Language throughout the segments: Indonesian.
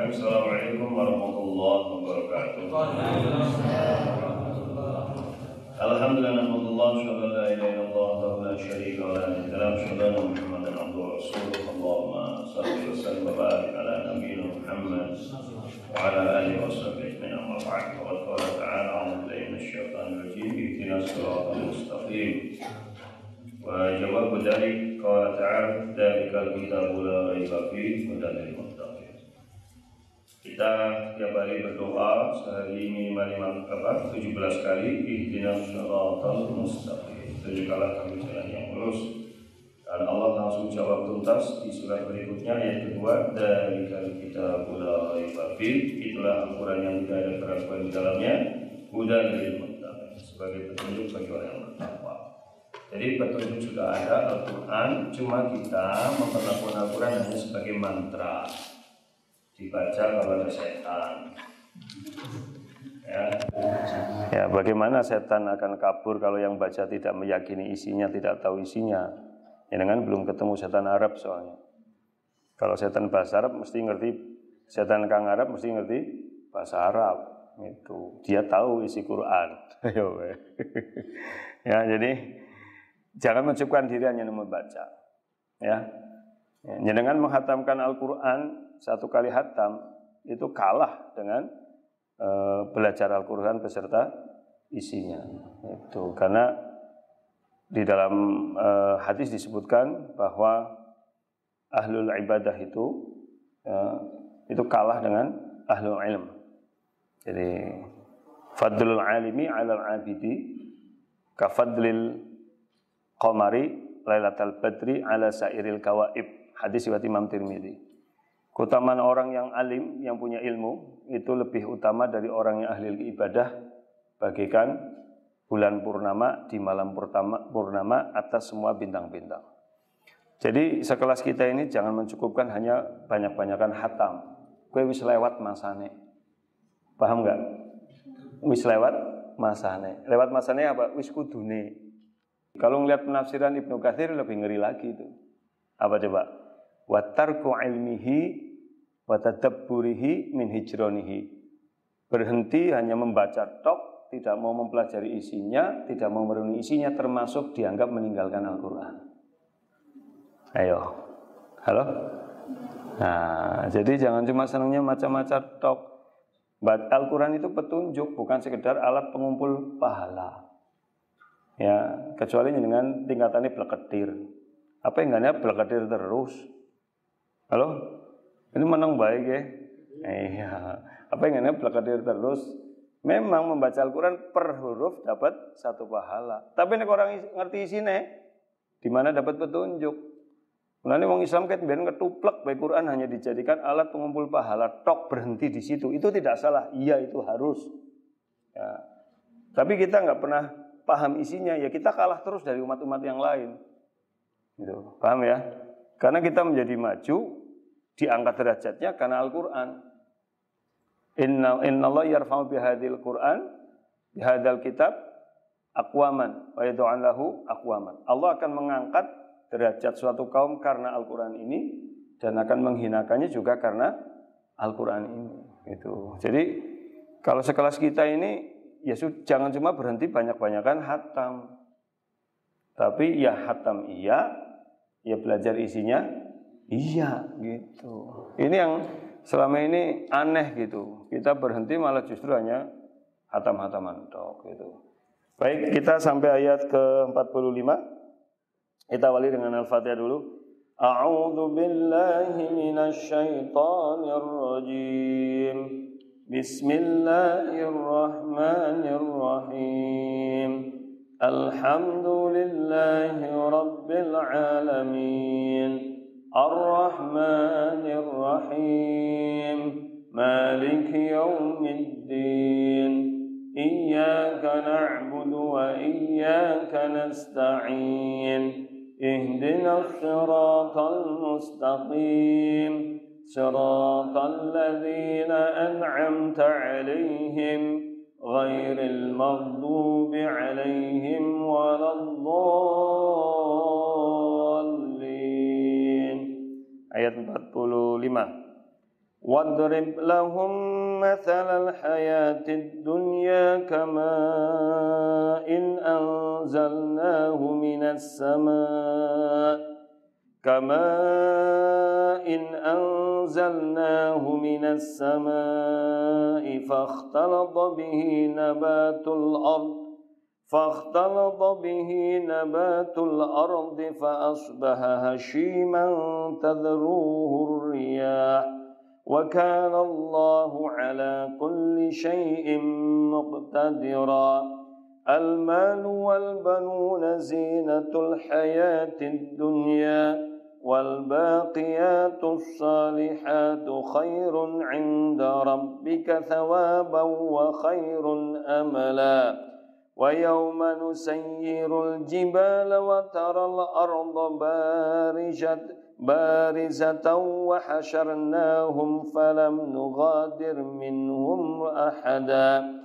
Assalamualaikum warahmatullahi wabarakatuh. Alhamdulillah, alhamdulillah, syukur la ilaha illallah, la syarika lahu, dalam syukur Muhammadan abduhu wa rasuluh. Allahumma shalli wa sallim wa barik ala nabiyyina Muhammad wa ala alihi wa sahbihi ajma'in. Amma ba'd. Qad qala ta'ala a'udzu billahi minasyaitonir rajim. Ihdinas siratal mustaqim. Wa jawabu dzalik qala ta'ala dzalikal kitabu la raiba fihi hudan lil muttaqin. Kita tiap hari berdoa sehari minimal 17 kali ihdinas siratal mustaqim. Tunjukkanlah kami jalan yang lurus. Dan Allah langsung jawab tuntas di surat berikutnya ayat kedua, dzalikal kitabul la raiba fihi, itulah Al-Qur'an yang tidak ada keraguan di dalamnya, hudan lil muttaqin, sebagai petunjuk bagi orang yang bertakwa. Jadi petunjuk sudah ada Al-Qur'an, cuma kita memperlakukan Al-Qur'an hanya sebagai mantra. Dibaca kalau ada setan. Ya, bagaimana setan akan kabur kalau yang baca tidak meyakini isinya, tidak tahu isinya? Ya dengan belum ketemu setan Arab soalnya. Kalau setan bahasa Arab mesti ngerti, setan Kang Arab mesti ngerti bahasa Arab. Itu dia tahu isi Quran. Ya, jadi jangan mencukupkan diri hanya membaca. Ya, dengan menghatamkan Al-Quran satu kali hatam itu kalah dengan belajar Al-Quran beserta isinya. Itu karena di dalam hadis disebutkan bahwa ahlul ibadah itu kalah dengan ahlul ilm. Jadi fadlul alimi 'alal 'abidi ka fadlil qamari lailatal badri 'ala sairil kawaib. Hadis riwayat Imam Tirmidzi. Keutamaan orang yang alim, yang punya ilmu, itu lebih utama dari orang yang ahli ibadah, bagaikan bulan purnama di malam purnama atas semua bintang-bintang. Jadi sekelas kita ini jangan mencukupkan hanya banyak-banyakan hatam. Kowe wis lewat masane. Paham enggak? Wis lewat masane. Lewat masane apa? Wis kudune. Kalau ngelihat penafsiran Ibnu Katsir lebih ngeri lagi itu. Apa coba? Wa tarku ilmihi wa tadabburihi min hijranihi. Berhenti hanya membaca tok, tidak mau mempelajari isinya, tidak mau merenungi isinya, termasuk dianggap meninggalkan Al-Qur'an. Ayo. Halo? Nah, jadi jangan cuma senangnya macam-macam tok. Al-Qur'an itu petunjuk, bukan sekedar alat pengumpul pahala. Ya, kecuali dengan tingkatannya bleketir. Apa yang enggaknya bleketir terus? Halo? Ini menang baik ya? Iya. Apa yang enggaknya bleketir terus? Memang membaca Al-Quran per huruf dapat satu pahala. Tapi nek orang ngerti isine, di mana dapat petunjuk? Mulane wong Islam ket ben ketuplek bae Quran hanya dijadikan alat pengumpul pahala, tok berhenti di situ. Itu tidak salah. Iya, itu harus. Ya. Tapi kita enggak pernah paham isinya, ya kita kalah terus dari umat-umat yang lain. Gitu. Paham ya? Karena kita menjadi maju diangkat derajatnya karena Al-Qur'an. Innallaha yarfa'u bihadzal Qur'an bihadzal kitab aqwaman wa yad'u lahu aqwaman. Allah akan mengangkat derajat suatu kaum karena Al-Qur'an ini dan akan menghinakannya juga karena Al-Qur'an ini. Gitu. Jadi kalau sekelas kita ini ya jangan cuma berhenti banyak-banyakan hatam. Tapi ya hatam iya, ya belajar isinya iya gitu. Ini yang selama ini aneh gitu. Kita berhenti malah justru hanya hatam-hataman tok gitu. Baik, kita sampai ayat ke-45. Kita awali dengan Al-Fatihah dulu. A'udzu billahi minasy syaithanir rajim. Bismillahirrahmanirrahim. Alhamdulillahi rabbil alamin. Ar-Rahmanir Rahim. Maliki yaumiddin. Iyyaka na'budu wa iyyaka nasta'in. Ihdinas siratal mustaqim. Siratal ladzina an'amta 'alaihim ghairil maghdubi 'alaihim waladdallin. Ayat 45. واضرب لهم مثل الحياة الدنيا كماء أنزلناه من السماء فاختلط به نبات الأرض فأصبح هشيما تذروه الرياح وكان الله على كل شيء مقتدرا المال والبنون زينة الحياة الدنيا والباقيات الصالحات خير عند ربك ثوابا وخير أملا ويوم نسير الجبال وترى الأرض بارزة وحشرناهم فلم نغادر منهم أحدا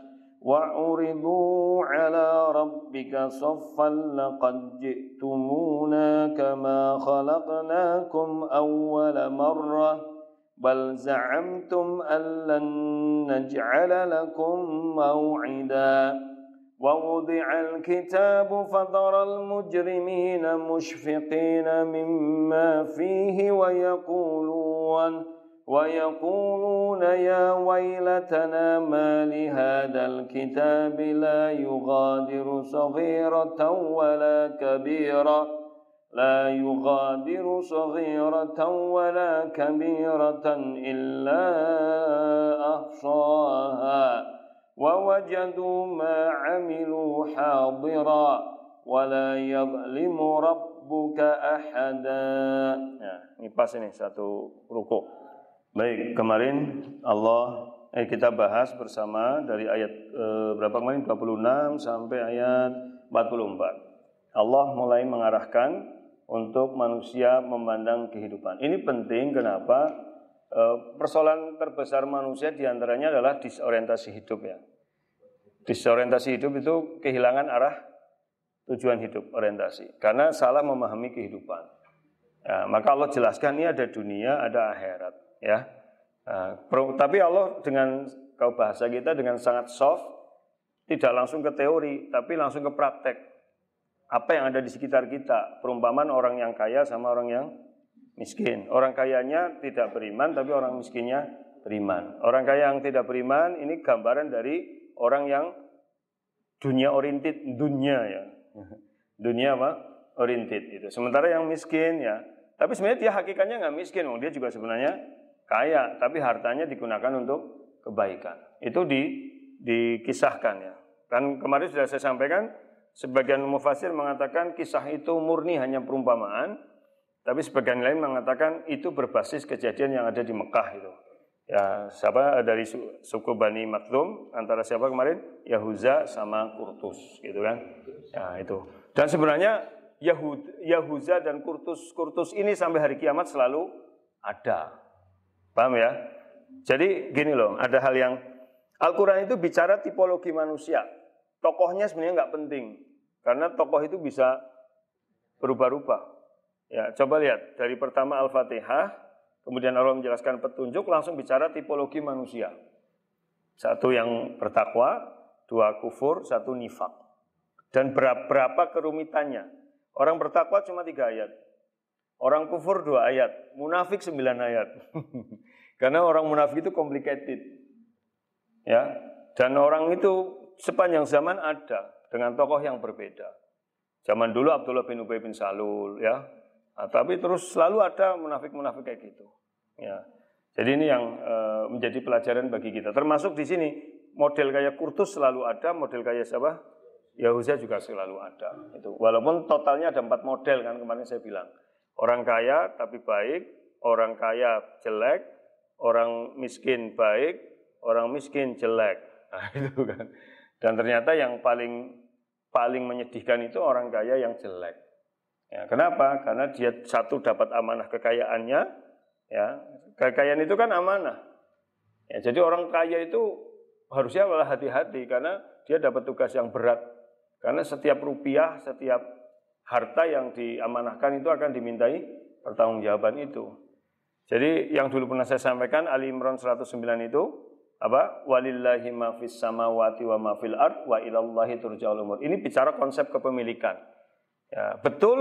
وعرضوا على ربك صفا لقد جئتمونا كما خلقناكم أول مرة بل زعمتم أن لن نجعل لكم موعدا ووضع الكتاب فترى المجرمين مشفقين مما فيه ويقولون يا ويلتنا ما لهذا الكتاب لا يغادر صغيرة ولا كبيرة إلا أحصاها ووجدوا ما عملوا حاضرا ولا يظلم ربك أحدا. Nah, ini pas ini satu ruku. Baik, kemarin kita bahas bersama dari ayat berapa kemarin? 26 sampai ayat 44. Allah mulai mengarahkan untuk manusia memandang kehidupan. Ini penting, kenapa? Persoalan terbesar manusia diantaranya adalah disorientasi hidup ya. Disorientasi hidup itu kehilangan arah tujuan hidup, orientasi. Karena salah memahami kehidupan. Ya, maka Allah jelaskan ini ada dunia, ada akhirat. Ya. Tapi Allah dengan kalau bahasa kita dengan sangat soft, tidak langsung ke teori, tapi langsung ke praktek. Apa yang ada di sekitar kita. Perumpamaan orang yang kaya sama orang yang miskin. Orang kayanya tidak beriman, tapi orang miskinnya beriman. Orang kaya yang tidak beriman, ini gambaran dari orang yang dunia oriented, ya. Dunia apa? Oriented itu. Sementara yang miskin ya, tapi sebenarnya dia hakikatnya nggak miskin, dia juga sebenarnya kaya, tapi hartanya digunakan untuk kebaikan. Itu dikisahkan ya. Kan kemarin sudah saya sampaikan, sebagian mufassir mengatakan kisah itu murni hanya perumpamaan, tapi sebagian lain mengatakan itu berbasis kejadian yang ada di Mekah itu. Ya, siapa dari suku Bani Makhzum, antara siapa kemarin? Yahuza sama Kurtus, gitu kan? Ya, itu. Dan sebenarnya Yahuza dan Kurtus ini sampai hari kiamat selalu ada. Paham ya? Jadi gini loh, ada hal yang Al-Quran itu bicara tipologi manusia. Tokohnya sebenarnya nggak penting, karena tokoh itu bisa berubah-ubah. Ya, coba lihat dari pertama Al-Fatihah. Kemudian Allah menjelaskan petunjuk, langsung bicara tipologi manusia. Satu yang bertakwa, dua kufur, satu nifak. Dan berapa kerumitannya. Orang bertakwa cuma 3 ayat. Orang kufur 2 ayat. Munafik 9 ayat. Karena orang munafik itu complicated. Ya. Dan orang itu sepanjang zaman ada dengan tokoh yang berbeda. Zaman dulu Abdullah bin Ubay bin Salul, ya. Tapi terus selalu ada munafik-munafik kayak gitu. Ya. Jadi ini yang menjadi pelajaran bagi kita. Termasuk di sini model kayak Kurtus selalu ada, model kayak siapa? Yahuza juga selalu ada. Itu. Walaupun totalnya ada 4 model kan kemarin saya bilang. Orang kaya tapi baik, orang kaya jelek, orang miskin baik, orang miskin jelek. Nah, itu kan. Dan ternyata yang paling menyedihkan itu orang kaya yang jelek. Ya, kenapa? Karena dia satu dapat amanah kekayaannya, ya kekayaan itu kan amanah. Ya, jadi orang kaya itu harusnya malah hati-hati karena dia dapat tugas yang berat. Karena setiap rupiah, setiap harta yang diamanahkan itu akan dimintai pertanggungjawaban itu. Jadi yang dulu pernah saya sampaikan Ali Imran 109 itu apa? Walillahi ma fis samawati wa ma fil ard wa ilallahi turja'ul umur. Ini bicara konsep kepemilikan. Ya, betul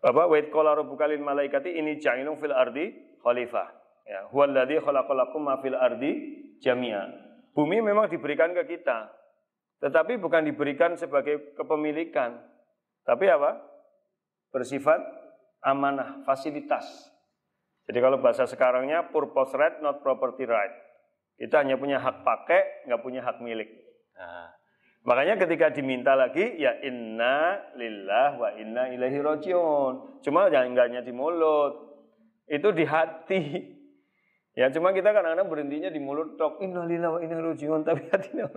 apa? Wa id qala rabbuka lil malaikati inni ja'ilun fil ardi khalifah. Ya, huwallazi khalaqalakum ma fil ardi jami'a. Bumi memang diberikan ke kita. Tetapi bukan diberikan sebagai kepemilikan. Tapi apa? Bersifat amanah, fasilitas. Jadi kalau bahasa sekarangnya purpose right, not property right. Kita hanya punya hak pakai, nggak punya hak milik. Nah, makanya ketika diminta lagi, ya inna lillah wa inna ilaihi rajiun. Cuma jangan hanya di mulut, itu di hati. Ya cuma kita kadang-kadang berhentinya di mulut tok. Inna lillah wa inna ilaihi rajiun. Tapi hatinya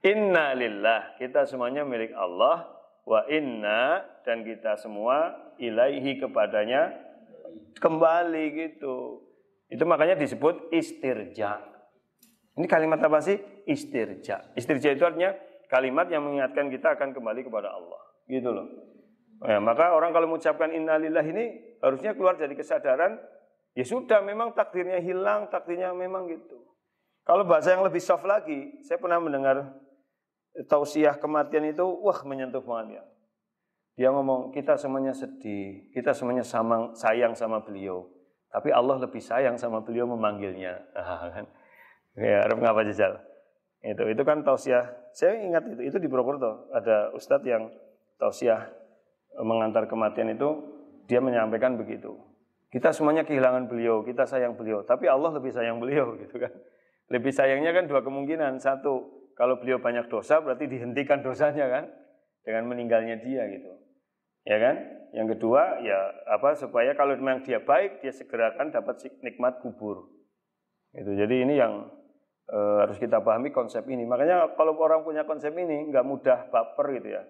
inna lillah, kita semuanya milik Allah. Wa inna, dan kita semua ilaihi, kepadanya kembali gitu. Itu makanya disebut istirja. Ini kalimat apa sih? Istirja. Istirja itu artinya kalimat yang mengingatkan kita akan kembali kepada Allah. Gitu loh. Ya, maka orang kalau mengucapkan innalillah ini harusnya keluar dari kesadaran, ya sudah memang takdirnya hilang, takdirnya memang gitu. Kalau bahasa yang lebih soft lagi, saya pernah mendengar tausiah kematian itu, wah menyentuh banget ya. Dia ngomong, kita semuanya sedih, kita semuanya sayang sama beliau. Tapi Allah lebih sayang sama beliau memanggilnya. Ya, Arab ngapa jajal? Itu kan tausiah. Saya ingat itu di Purwokerto. Ada ustadz yang tausiah mengantar kematian itu, dia menyampaikan begitu. Kita semuanya kehilangan beliau, kita sayang beliau. Tapi Allah lebih sayang beliau, gitu kan. Lebih sayangnya kan dua kemungkinan. Satu, kalau beliau banyak dosa, berarti dihentikan dosanya kan. Dengan meninggalnya dia gitu. Ya kan? Yang kedua ya supaya kalau memang dia baik, dia segerakan dapat nikmat kubur. Gitu. Jadi ini yang harus kita pahami konsep ini. Makanya kalau orang punya konsep ini nggak mudah baper gitu ya.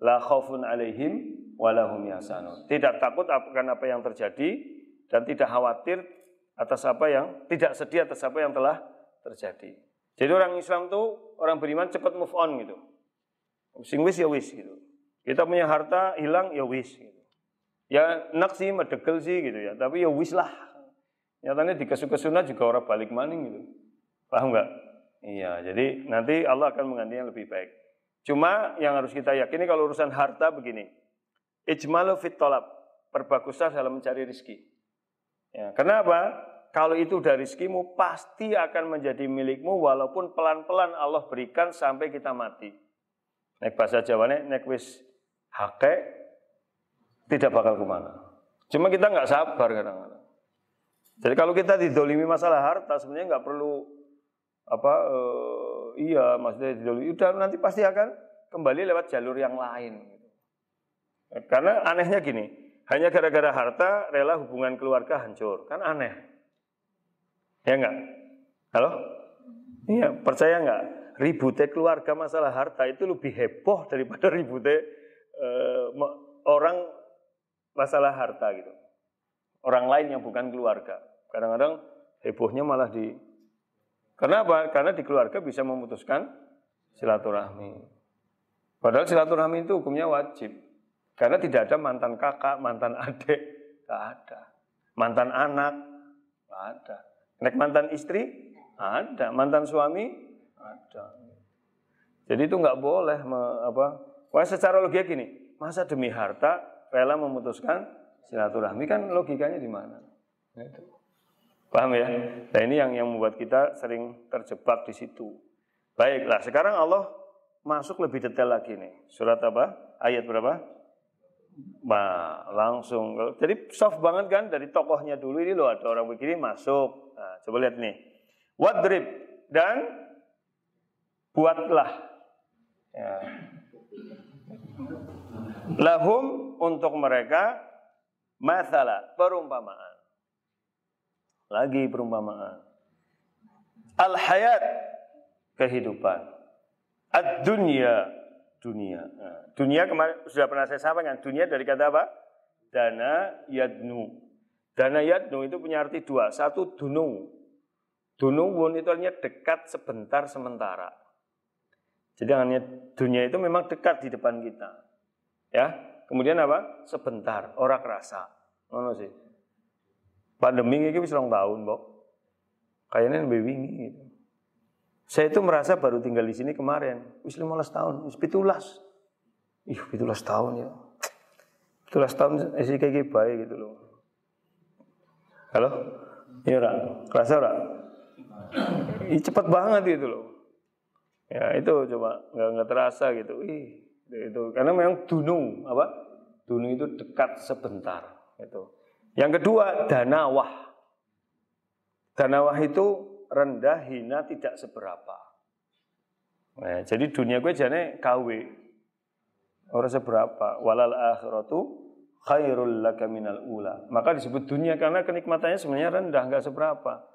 La khaufun alaihim wa lahum yahzanun. Tidak takut akan apa yang terjadi dan tidak khawatir atas apa yang tidak sedih atas apa yang telah terjadi. Jadi orang Islam tuh orang beriman cepat move on gitu. Sing wis ya wis gitu. Kita punya harta hilang ya wis gitu. Ya enak sih medegel sih gitu ya, tapi ya wis lah. Nyatanya di kesu-kesuna juga orang balik maning gitu. Paham enggak? Iya, jadi nanti Allah akan mengganti yang lebih baik. Cuma yang harus kita yakini kalau urusan harta begini. Ijmalu fit talab, perbaguslah dalam mencari rezeki. Ya, kenapa? Kalau itu dari rezekimu pasti akan menjadi milikmu walaupun pelan-pelan Allah berikan sampai kita mati. Nek bahasa Jawane nek wis hake tidak bakal kemana. Cuma kita nggak sabar kadang-kadang. Jadi kalau kita didolimi masalah harta sebenarnya nggak perlu maksudnya didolimi. Udah nanti pasti akan kembali lewat jalur yang lain. Karena anehnya gini, hanya gara-gara harta rela hubungan keluarga hancur, kan aneh. Ya enggak? Halo? Iya, percaya enggak? Ributnya keluarga masalah harta itu lebih heboh daripada ributnya orang masalah harta gitu. Orang lain yang bukan keluarga. Kadang-kadang hebohnya malah Kenapa? Karena di keluarga bisa memutuskan silaturahmi. Padahal silaturahmi itu hukumnya wajib. Karena tidak ada mantan kakak, mantan adik, enggak ada. Mantan anak, enggak ada. Nek mantan istri, ada. Mantan suami, ada. Jadi itu enggak boleh Wah, secara logika gini, masa demi harta rela memutuskan silaturahmi, kan logikanya di mana? Itu. Paham ya? Nah ini yang membuat kita sering terjebak di situ. Baiklah, sekarang Allah masuk lebih detail lagi nih. Surat apa? Ayat berapa? Nah, langsung. Jadi soft banget kan dari tokohnya dulu ini loh, ada orang begini masuk. Nah, coba lihat nih. Wadrib, dan buatlah. Ya. Lahum, untuk mereka, mathala, perumpamaan. Lagi perumpamaan. Al-hayat, kehidupan. Ad-dunya, dunia. Nah, dunia kemarin sudah pernah saya sampaikan. Dunia dari kata apa? Dana yadnu. Dana yadnu itu punya arti dua. Satu, dunu. Dunuwun itu artinya dekat sebentar sementara. Jadi artinya dunia itu memang dekat di depan kita. Ya. Kemudian apa? Sebentar, ora kerasa. Ngono sih. Pandemi ini wis 2 tahun, Mbok. Kayaknya lebih wingi gitu. Saya itu merasa baru tinggal di sini kemarin, wis 15 tahun, wis 17. 17 tahun ya. 17 tahun isi kayak baik gitu loh. Halo? Iya, Ra. Kerasa, Ra? Cepet banget gitu loh. Ya, itu coba enggak terasa gitu. Itu karena memang dunung, apa? Dunung itu dekat sebentar gitu. Yang kedua, danawah. Danawah itu rendah, hina, tidak seberapa. Nah, jadi dunia gue jane KW. Ora seberapa. Walal akhiratu khairul laka minal ula. Maka disebut dunia karena kenikmatannya sebenarnya rendah, enggak seberapa.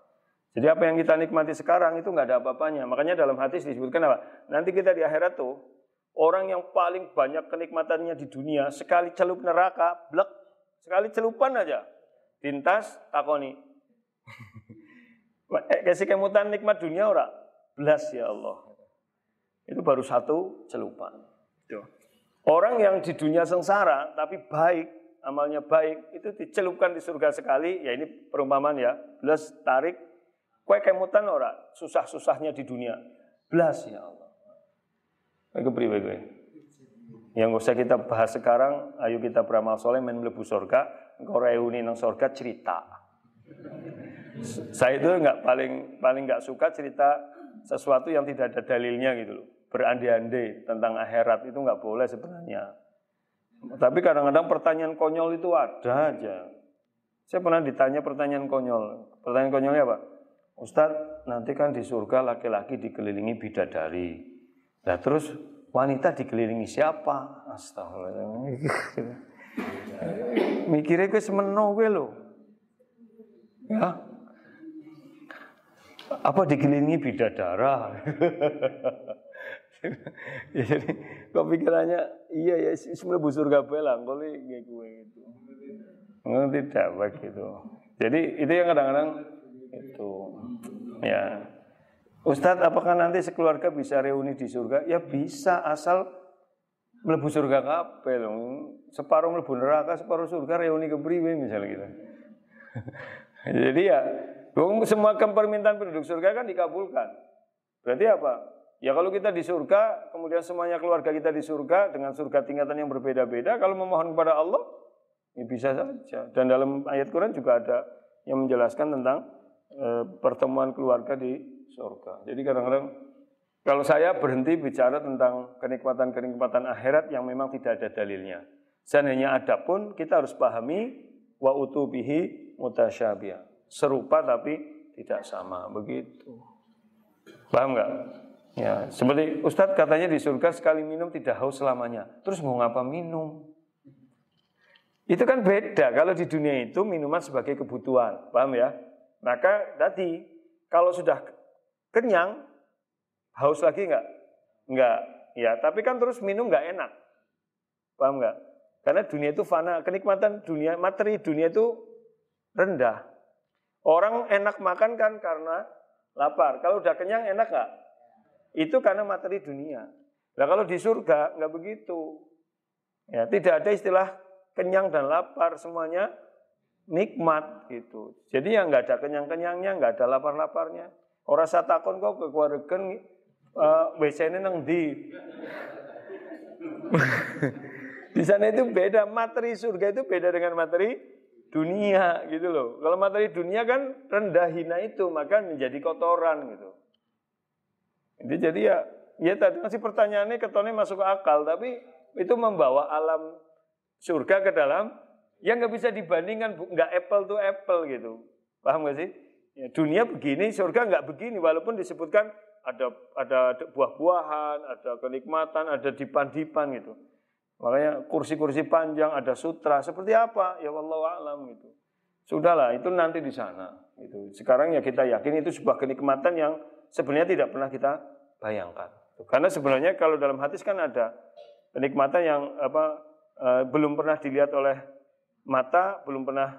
Jadi apa yang kita nikmati sekarang itu enggak ada apa-apanya. Makanya dalam hadis disebutkan apa? Nanti kita di akhirat tuh orang yang paling banyak kenikmatannya di dunia sekali celup neraka, blek, sekali celupan aja. Tintas takoni. Kasih kemutan nikmat dunia ora? Belas ya Allah. Itu baru 1 celupan. Tuh. Orang yang di dunia sengsara tapi baik, amalnya baik, itu dicelupkan di surga sekali, ya ini perumpamaan ya. Belas tarik, kowe kemutan ora? Susah-susahnya di dunia. Belas ya Allah. Kowe kepriwe kowe? Yang enggak usah kita bahas sekarang, ayo kita beramal soleh men mlebu surga, engko reuni nang surga cerita. Saya itu paling enggak suka cerita sesuatu yang tidak ada dalilnya gitu loh. Berandai-andai tentang akhirat itu enggak boleh sebenarnya. Tapi kadang-kadang pertanyaan konyol itu ada aja. Saya pernah ditanya pertanyaan konyol. Pertanyaan konyolnya apa? Ustadz, nanti kan di surga laki-laki dikelilingi bidadari. Nah terus wanita dikelilingi siapa? Astagfirullah. Mikirnya gue semeno gue loh. Ya. Apa dikelilingi bidadara? Ya, jadi kok pikirannya iya ya mlebu surga bae lah engko iki kowe gitu. Tidak begitu. Jadi itu yang kadang-kadang itu ya. Ustadz, apakah nanti sekeluarga bisa reuni di surga? Ya bisa, asal mlebu surga kabeh lho. Separuh mlebu neraka, separuh surga, reuni kepriwe misalnya gitu. Jadi ya, semua permintaan penduduk surga kan dikabulkan. Berarti apa? Ya kalau kita di surga, kemudian semuanya keluarga kita di surga dengan surga tingkatan yang berbeda-beda, kalau memohon kepada Allah, ya bisa saja. Dan dalam ayat Quran juga ada yang menjelaskan tentang pertemuan keluarga di surga. Jadi kadang-kadang kalau saya berhenti bicara tentang kenikmatan-kenikmatan akhirat yang memang tidak ada dalilnya. Seandainya ada pun kita harus pahami wa utubihi mutasyabih. Serupa tapi tidak sama, begitu. Paham enggak? Ya, seperti Ustadz katanya di surga sekali minum tidak haus selamanya. Terus mau ngapa minum? Itu kan beda. Kalau di dunia itu minuman sebagai kebutuhan, paham ya? Maka tadi kalau sudah kenyang, haus lagi enggak? Enggak. Ya, tapi kan terus minum enggak enak. Paham enggak? Karena dunia itu fana, kenikmatan dunia, materi dunia itu rendah. Orang enak makan kan karena lapar. Kalau udah kenyang enak enggak? Itu karena materi dunia. Nah kalau di surga enggak begitu. Ya, tidak ada istilah kenyang dan lapar, semuanya nikmat gitu. Jadi yang enggak ada kenyang-kenyangnya, enggak ada lapar-laparnya. Ora satakon kok kekeluargaan WC-ne nang ndi. Di sana itu beda, materi surga itu beda dengan materi dunia gitu loh. Kalau materi dunia kan rendah hina itu, maka menjadi kotoran gitu. Jadi ya tadi masih pertanyaannya ketone masuk akal, tapi itu membawa alam surga ke dalam yang nggak bisa dibandingkan, nggak apple to apple gitu. Paham nggak sih? Ya, dunia begini, surga nggak begini, walaupun disebutkan ada buah-buahan, ada kenikmatan, ada dipan-dipan gitu. Makanya kursi-kursi panjang, ada sutra, seperti apa? Ya wallahu a'lam gitu. Sudahlah, itu nanti di sana. Gitu. Sekarang ya kita yakin itu sebuah kenikmatan yang sebenarnya tidak pernah kita bayangkan. Karena sebenarnya kalau dalam hadis kan ada kenikmatan yang belum pernah dilihat oleh mata, belum pernah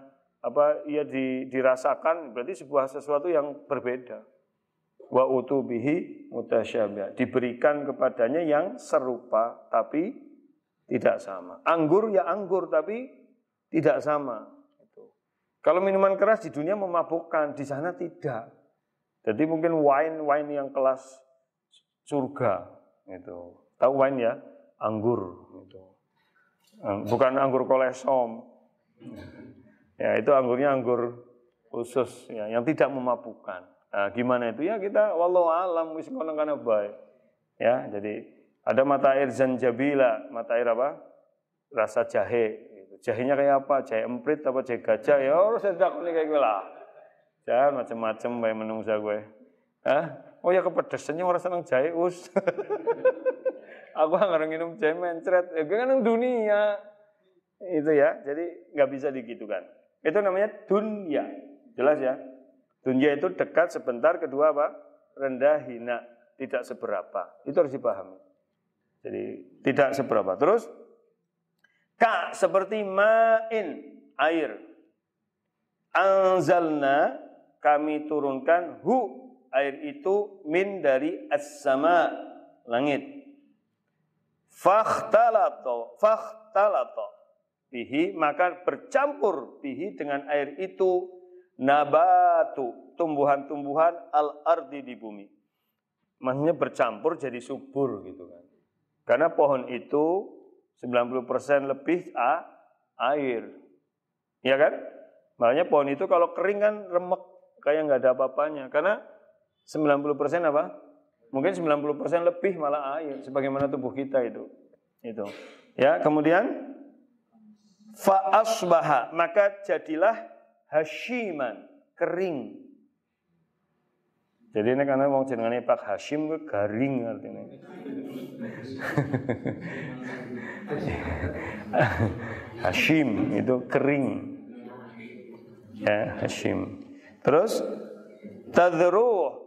dirasakan, berarti sesuatu yang berbeda. Wa utubihi mutasyabih, diberikan kepadanya yang serupa tapi tidak sama. Anggur ya anggur tapi tidak sama. Kalau minuman keras di dunia memabukkan, di sana tidak. Jadi mungkin wine yang kelas surga gitu. Tahu wine ya? Anggur gitu. Bukan anggur kolesom. Ya, itu anggurnya anggur khusus ya, yang tidak memabukkan. Nah, gimana itu? Ya kita wallahu alam wis ngono kana bae. Ya, jadi ada mata air zanjabila, mata air apa? Rasa jahe. Jahenya kayak apa? Jahe emprit apa jahe gajah? Ya harus takoni kayak gue lah. Jangan macam-macam bae menungsa gue. Hah? Oh ya kepedesannya orang seneng jahe us. Aku nggak minum jahe mencret. Ya gue kan yang dunia. Itu ya. Jadi nggak bisa digitukan. Itu namanya dunya. Jelas ya? Dunya itu dekat sebentar, kedua apa? Rendah, hina, tidak seberapa. Itu harus dipahami. Jadi tidak seberapa. Terus seperti ma'in, air. Anzalna, kami turunkan air itu min dari as-sama, langit. Fakhtalato bihi, maka bercampur bihi dengan air itu nabatu, tumbuhan-tumbuhan al-ardi di bumi. Maksudnya bercampur jadi subur gitu kan. Karena pohon itu 90% lebih air. Ya kan? Makanya pohon itu kalau kering kan remek, kayak nggak ada apa-apanya. Karena 90% apa? Mungkin 90% lebih malah air, sebagaimana tubuh kita itu. Ya, kemudian fa asbaha, maka jadilah hasyiman, kering. Jadi ini karena wong jenengane Pak Hashim ke garing artinya. Hashim itu kering. Ya, Hashim. Terus tadruh,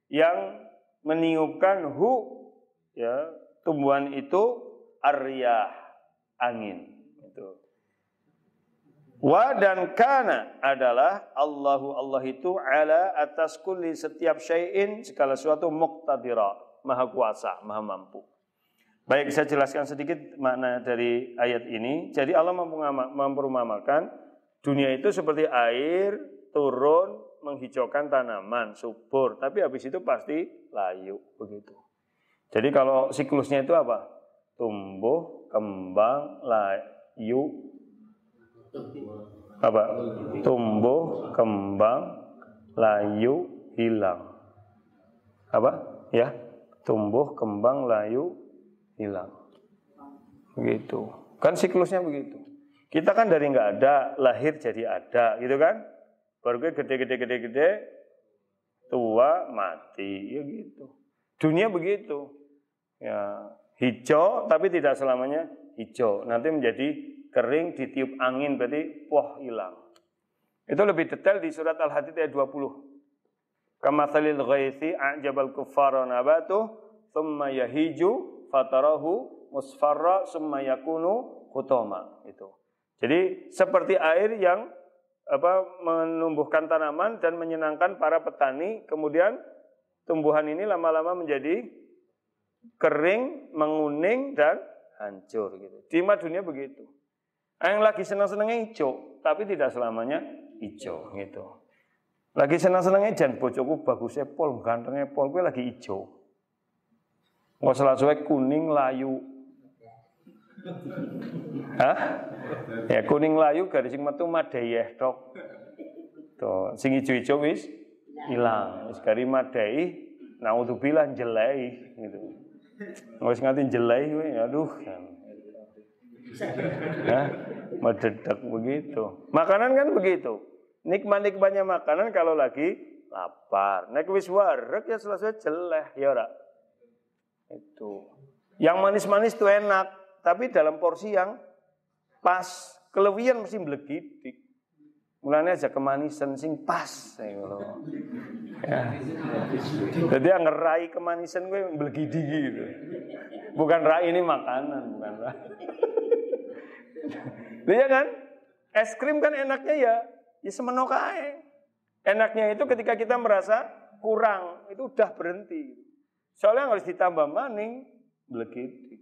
yang meniupkan ya, tumbuhan itu ar-riyah, angin itu. Wa dan kana adalah Allah itu ala atas kulli, setiap syai'in, segala sesuatu, muqtadira, maha kuasa, maha mampu. Baik, saya jelaskan sedikit makna dari ayat ini. Jadi Allah memperumpamakan dunia itu seperti air turun menghijaukan tanaman, subur, tapi habis itu pasti layu begitu. Jadi kalau siklusnya itu apa? Tumbuh, kembang, layu, apa? Tumbuh, kembang, layu, hilang. Apa? Ya, tumbuh, kembang, layu, hilang. Begitu. Kan siklusnya begitu. Kita kan dari nggak ada, lahir jadi ada, gitu kan? Baru gede, tua, mati, ya gitu. Dunia begitu. Ya, hijau tapi tidak selamanya hijau. Nanti menjadi kering, ditiup angin, berarti hilang. Itu lebih detail di surat Al-Hadid ayat 20. Kamatsalil ghaithi a'jabal kuffara nabatuh thumma yahiju fatarahu musfarra thumma yakunu hutama. Itu. Jadi seperti air yang menumbuhkan tanaman dan menyenangkan para petani, kemudian tumbuhan ini lama-lama menjadi kering, menguning dan hancur gitu. Di dunia begitu. Yang lagi senang-senangnya hijau, tapi tidak selamanya hijau gitu. Lagi senang-senangnya jan bojoku bagusnya pol, gantengnya pol, gue lagi hijau. Nggak selasuai kuning layu. Hah? Ya kuning layu garis sing metu madhayeh tok. Tuh, sing ijo-ijo wis ilang. Wis gari madhai naudzubillah jelai gitu. Wis nganti jelai kowe, aduh. Hah? Mededak begitu. Makanan kan begitu. Nikmat-nikmatnya makanan kalau lagi lapar. Nek wis wareg ya selesai jeleh ya ora. Itu. Yang manis-manis itu enak, tapi dalam porsi yang pas. Kelewian mesti mblegidik. Mulane aja kemanisan sing pas ngono. Ya. Jadi yang ngerai kemanisan gue mblegidi gitu. Bukan rai ini makanan, bukan rai. Iya kan? Es krim kan enaknya ya semenok ae. Enaknya itu ketika kita merasa kurang, itu udah berhenti. Soalnya harus ditambah maning, mblegidi.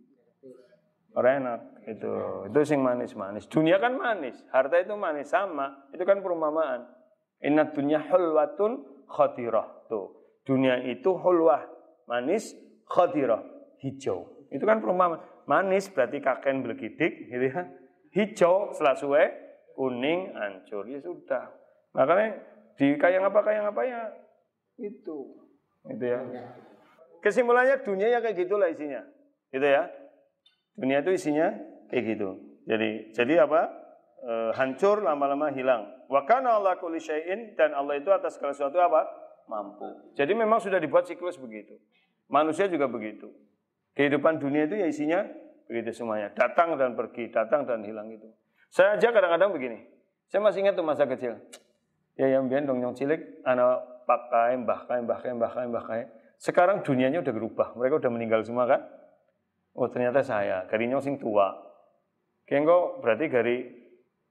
ora enak itu. Itu sing manis-manis. Dunia kan manis, harta itu manis sama. Itu kan perumpamaan. Inna dunya hulwatun khadirah. Tuh. Dunia itu hulwah, manis, khadirah, hijau. Itu kan perumpamaan. Manis berarti kaken belegidik gitu ya. Hijau selasue, kuning hancur. Ya sudah. Makanya di kaya apa ya itu. Gitu ya. Kesimpulannya dunia ya kayak gitulah isinya. Gitu ya. Dunia itu isinya kayak gitu. Jadi apa? Hancur lama-lama hilang. Wa kana Allahu kulli syai'in, dan Allah itu atas segala sesuatu apa? Mampu. Jadi memang sudah dibuat siklus begitu. Manusia juga begitu. Kehidupan dunia itu ya isinya begitu semuanya. Datang dan pergi, datang dan hilang itu. Saya aja kadang-kadang begini. Saya masih ingat tuh masa kecil. Ya yang biyen dong nyong cilik anak pakai mbah. Sekarang dunianya udah berubah. Mereka udah meninggal semua kan? Oh ternyata saya, garinya sing tua. Kengko berarti gari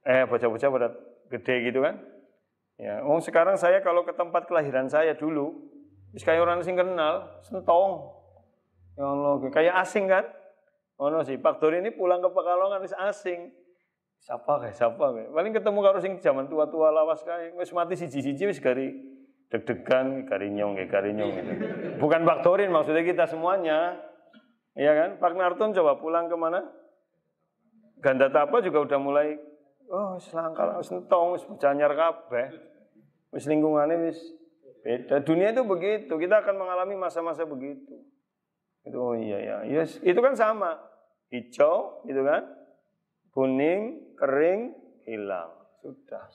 bocah-bocah pada gede gitu kan? Ya, sekarang saya kalau ke tempat kelahiran saya dulu, wis kayak orang sing kenal, sentong. Ya Allah, kayak asing kan? Sih, Pak Dori ini pulang ke Pekalongan wis asing. Siapa kayak? Paling ketemu karo sing zaman tua-tua lawas kae, wis mati siji-siji wis gari deg-degan, gari nyong gitu. Bukan Pak Dorin maksudnya kita semuanya. Iya kan? Pak Narton coba pulang ke mana? Ganda Tapa juga udah mulai selangkal, sentong, bocanyar kabeh. Wis lingkungannya wis beda. Dunia itu begitu. Kita akan mengalami masa-masa begitu. Itu yes, itu kan sama. Hijau, gitu kan? Kuning, kering, hilang. Sudah.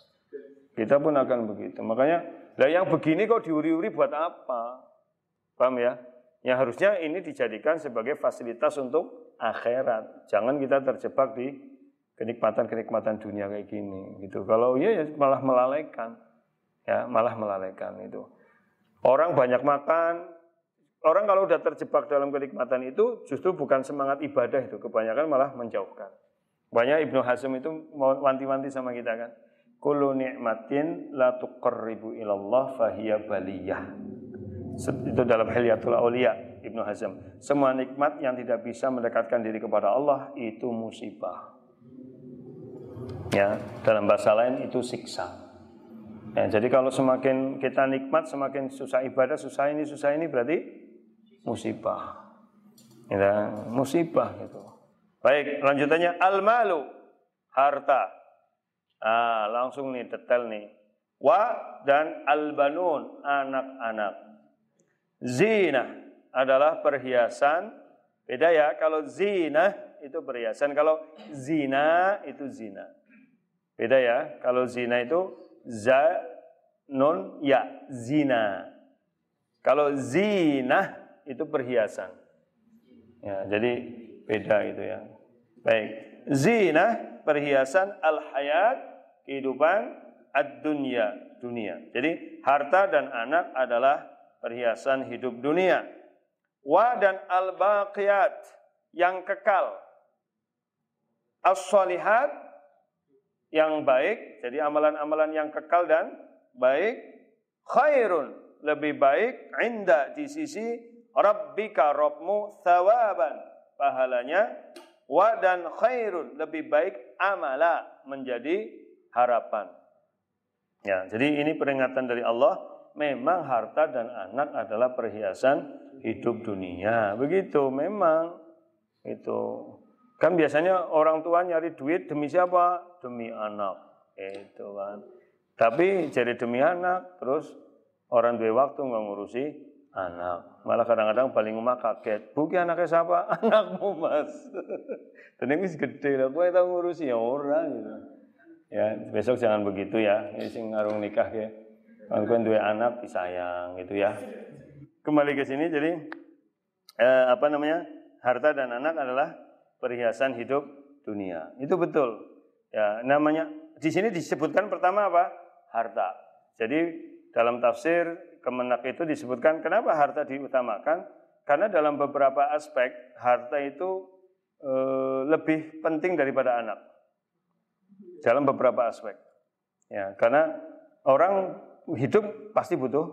Kita pun akan begitu. Makanya, yang begini kok diuri-uri buat apa? Paham ya? Yang harusnya ini dijadikan sebagai fasilitas untuk akhirat. Jangan kita terjebak di kenikmatan-kenikmatan dunia kayak gini gitu. Kalau ya malah melalaikan. Ya, malah melalaikan itu. Orang banyak makan, orang kalau udah terjebak dalam kenikmatan itu justru bukan semangat ibadah itu, kebanyakan malah menjauhkan. Banyak Ibnu Hazm itu wanti-wanti sama kita kan. Kullu ni'matin la tuqarribu ilallah fahiya baliyah. Itu dalam Hilyatul Auliya Ibnu Hazm. Semua nikmat yang tidak bisa mendekatkan diri kepada Allah itu musibah. Ya, dalam bahasa lain itu siksa. Ya, jadi kalau semakin kita nikmat, semakin susah ibadah, susah ini berarti musibah. Ya, musibah gitu. Baik, lanjutannya al-malu, harta. Langsung nih detail nih. Wa dan al-banun, anak-anak. Zina adalah perhiasan. Beda ya, kalau zina itu perhiasan, kalau zina itu zina. Beda ya, kalau zina itu nun ya, zina. Kalau zina itu perhiasan. Ya, jadi beda itu ya. Baik, zina perhiasan al-hayat, kehidupan ad-dunya, dunia. Jadi harta dan anak adalah perhiasan hidup dunia. Wa dan al-baqiyat, yang kekal. As-shalihat, yang baik, jadi amalan-amalan yang kekal dan baik. Khairun, lebih baik, inda, di sisi rabbika, Rabbmu, thawaban, pahalanya. Wa dan khairun, lebih baik, amala, menjadi harapan. Ya, jadi ini peringatan dari Allah. Memang harta dan anak adalah perhiasan hidup dunia. Begitu, memang itu. Kan biasanya orang tua nyari duit demi siapa? Demi anak. Itu kan. Tapi jadi demi anak, terus orang dua waktu nggak ngurusi anak. Malah kadang-kadang paling rumah kaget. Bu, anaknya siapa? Anakmu, Mas. Dan ini gede lah, gue tahu ngurusi ya orang gitu. Ya, besok jangan begitu ya. Ini sing ngarung nikah ya. Kalau kan dua anak disayang gitu ya. Kembali ke sini, jadi harta dan anak adalah perhiasan hidup dunia. Itu betul. Ya, namanya di sini disebutkan pertama apa? Harta. Jadi dalam tafsir Kemenak itu disebutkan kenapa harta diutamakan? Karena dalam beberapa aspek harta itu lebih penting daripada anak. Dalam beberapa aspek. Ya, karena orang hidup pasti butuh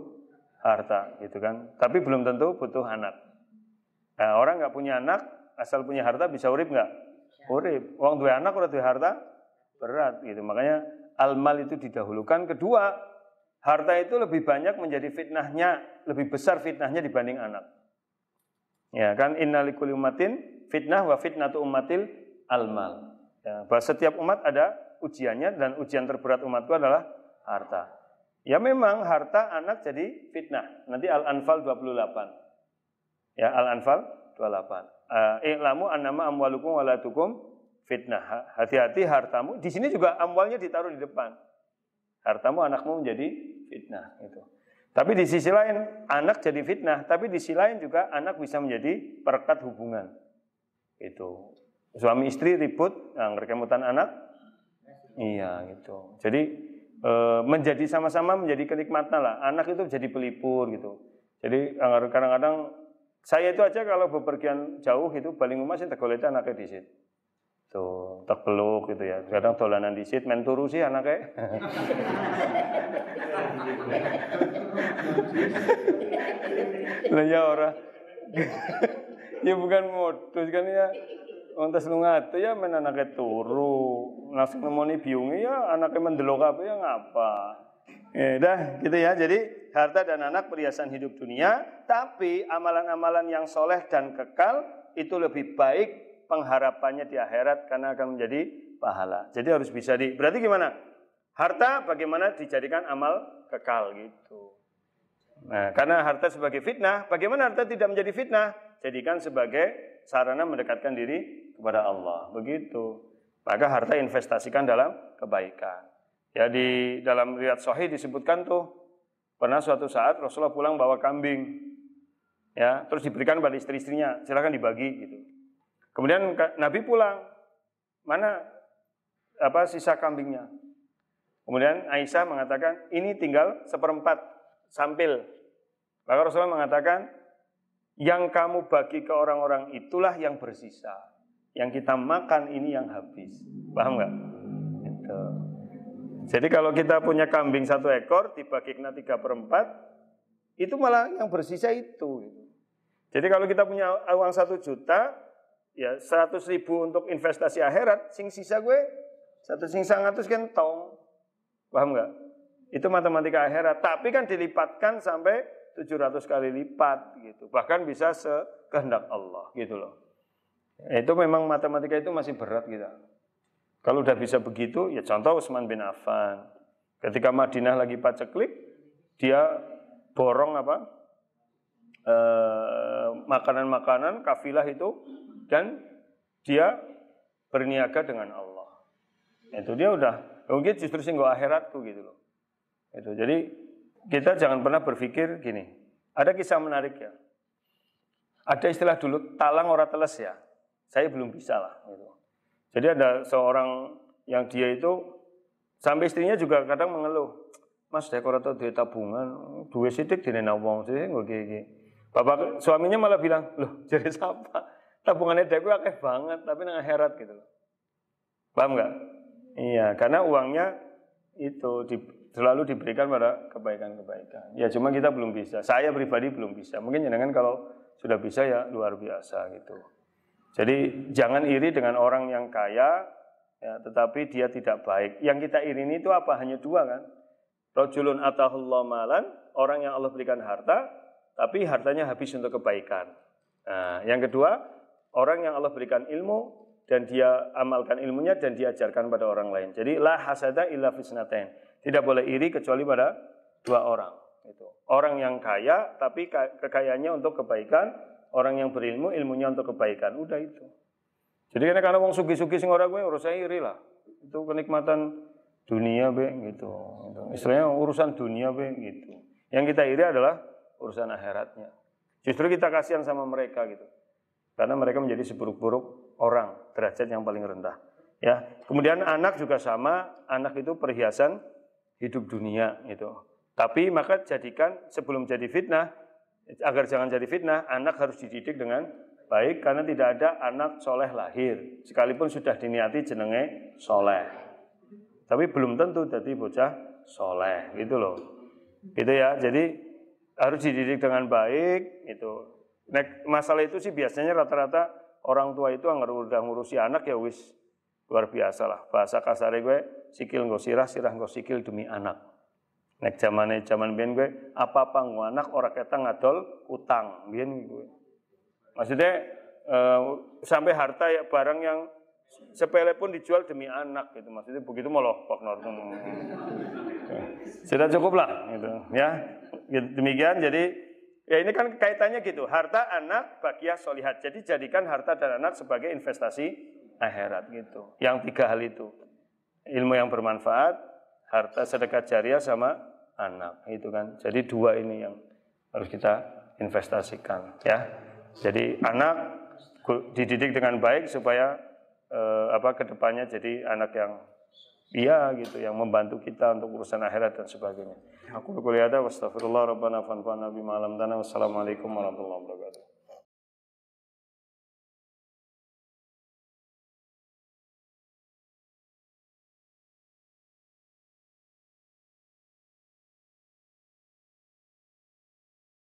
harta gitu kan. Tapi belum tentu butuh anak. Nah, orang nggak punya anak, asal punya harta bisa urip nggak? urip. Wong duwe anak ora duwe harta berat gitu. Makanya al-mal itu didahulukan. Kedua, harta itu lebih banyak menjadi fitnahnya, lebih besar fitnahnya dibanding anak. Ya kan, innalikulli ummatin fitnah wa fitnatu ummatil al-mal. Ya, bahwa setiap umat ada ujiannya dan ujian terberat umatku adalah harta. Ya memang harta anak jadi fitnah. Nanti Al-Anfal 28. Ya, Al-Anfal 28. I'lamu annama amwalukum walatukum fitnah. Hati-hati hartamu. Di sini juga amwalnya ditaruh di depan. Hartamu, anakmu menjadi fitnah itu. Tapi di sisi lain anak jadi fitnah, tapi di sisi lain juga anak bisa menjadi perekat hubungan. Itu. Suami istri ribut, ngerekemutan anak. Iya, gitu. Jadi menjadi sama-sama menjadi kenikmatan lah. Anak itu jadi pelipur gitu. Jadi kadang-kadang saya itu aja kalau bepergian jauh itu paling rumah sih tegolete anaknya disit. Tuh, tak peluk gitu ya. Kadang dolanan disit, main turu sih anaknya. Lah ya ora. Ya bukan modus kan ya. Ontes lu ngate ya men anake turu, langsung nemoni biunge ya anake mendelok apa ya ngapa. Dah gitu ya. Jadi harta dan anak perhiasan hidup dunia, tapi amalan-amalan yang soleh dan kekal itu lebih baik pengharapannya di akhirat karena akan menjadi pahala. Jadi harus bisa berarti gimana? Harta bagaimana dijadikan amal kekal gitu. Nah, karena harta sebagai fitnah, bagaimana harta tidak menjadi fitnah? Jadikan sebagai sarana mendekatkan diri kepada Allah. Begitu. Maka harta investasikan dalam kebaikan. Ya di dalam riwayat sahih disebutkan tuh pernah suatu saat Rasulullah pulang bawa kambing. Ya, terus diberikan pada istri-istrinya, silakan dibagi gitu. Kemudian Nabi pulang. Mana sisa kambingnya? Kemudian Aisyah mengatakan, "Ini tinggal 1/4 sampil." Maka Rasulullah mengatakan, "Yang kamu bagi ke orang-orang itulah yang bersisa. Yang kita makan ini yang habis." Paham nggak? Gitu. Jadi kalau kita punya kambing 1 ekor dibagi kena 3/4, itu malah yang bersisa itu. Jadi kalau kita punya uang 1 juta, ya 100.000 untuk investasi akhirat, sing sisa gue 100 kan tong. Paham nggak? Itu matematika akhirat. Tapi kan dilipatkan sampai 700 kali lipat gitu. Bahkan bisa sekehendak Allah gitu loh. Itu memang matematika itu masih berat kita. Kalau udah bisa begitu, ya contoh Utsman bin Affan. Ketika Madinah lagi paceklik, dia borong makanan-makanan kafilah itu dan dia berniaga dengan Allah. Itu dia udah mungkin justru sing akhiratku gitu loh. Itu. Jadi kita jangan pernah berpikir gini. Ada kisah menarik ya. Ada istilah dulu talang ora teles ya. Saya belum bisa lah gitu. Jadi ada seorang yang dia itu sampai istrinya juga kadang mengeluh. Mas dek ora tau duwe tabungan, duwe sithik dene wong sih nggo iki. Bapak suaminya malah bilang, "Loh, jadi siapa? Tabungannya dek akeh banget tapi nang akhirat gitu loh." Paham enggak? Iya, karena uangnya itu selalu diberikan pada kebaikan-kebaikan. Ya cuma kita belum bisa. Saya pribadi belum bisa. Mungkin jangan kalau sudah bisa ya luar biasa gitu. Jadi jangan iri dengan orang yang kaya, ya, tetapi dia tidak baik. Yang kita iri ini itu apa? Hanya 2 kan? Rajulun atahullahu malan, orang yang Allah berikan harta, tapi hartanya habis untuk kebaikan. Nah, yang kedua, orang yang Allah berikan ilmu dan dia amalkan ilmunya dan diajarkan pada orang lain. Jadi la hasada illa fisnatain. Tidak boleh iri kecuali pada 2 orang. Itu. Orang yang kaya tapi kekayaannya untuk kebaikan, orang yang berilmu ilmunya untuk kebaikan. Udah itu. Jadi karena wong sugi-sugi sing ora kowe ora saya iri lah. Itu kenikmatan dunia be gitu. Istilahnya urusan dunia be gitu. Yang kita iri adalah urusan akhiratnya. Justru kita kasihan sama mereka gitu. Karena mereka menjadi seburuk-buruk orang, derajat yang paling rendah. Ya, kemudian anak juga sama, anak itu perhiasan hidup dunia gitu. Tapi maka jadikan sebelum jadi fitnah, agar jangan jadi fitnah, anak harus dididik dengan baik karena tidak ada anak soleh lahir. Sekalipun sudah diniati jenenge soleh, tapi belum tentu jadi bocah soleh, gitu loh. Gitu ya. Jadi harus dididik dengan baik. Itu. Masalah itu sih biasanya rata-rata orang tua itu anggar udah ngurusi anak ya wis luar biasa lah. Bahasa kasare gue sikil nggo sirah, sirah nggo sikil demi anak. Nek zaman biyen gue apa-apa nggo anak ora ketang ngadol utang biyen gue. Maksudnya sampai harta ya barang yang sepele pun dijual demi anak gitu. Maksudnya begitu malah Pak Norton. Sudah cukup lah gitu ya. Demikian jadi ya ini kan kaitannya gitu. Harta anak bakiyah sholihat. Jadi jadikan harta dan anak sebagai investasi akhirat gitu. Yang 3 hal itu. Ilmu yang bermanfaat, harta sedekah jariah sama anak itu kan. Jadi 2 ini yang harus kita investasikan ya. Jadi anak dididik dengan baik supaya kedepannya jadi anak yang gitu, yang membantu kita untuk urusan akhirat dan sebagainya. Aku kuliah ada, wastaghfirullah rabbana fanfa'na bima 'allamtana. Wassalamualaikum warahmatullahi wabarakatuh.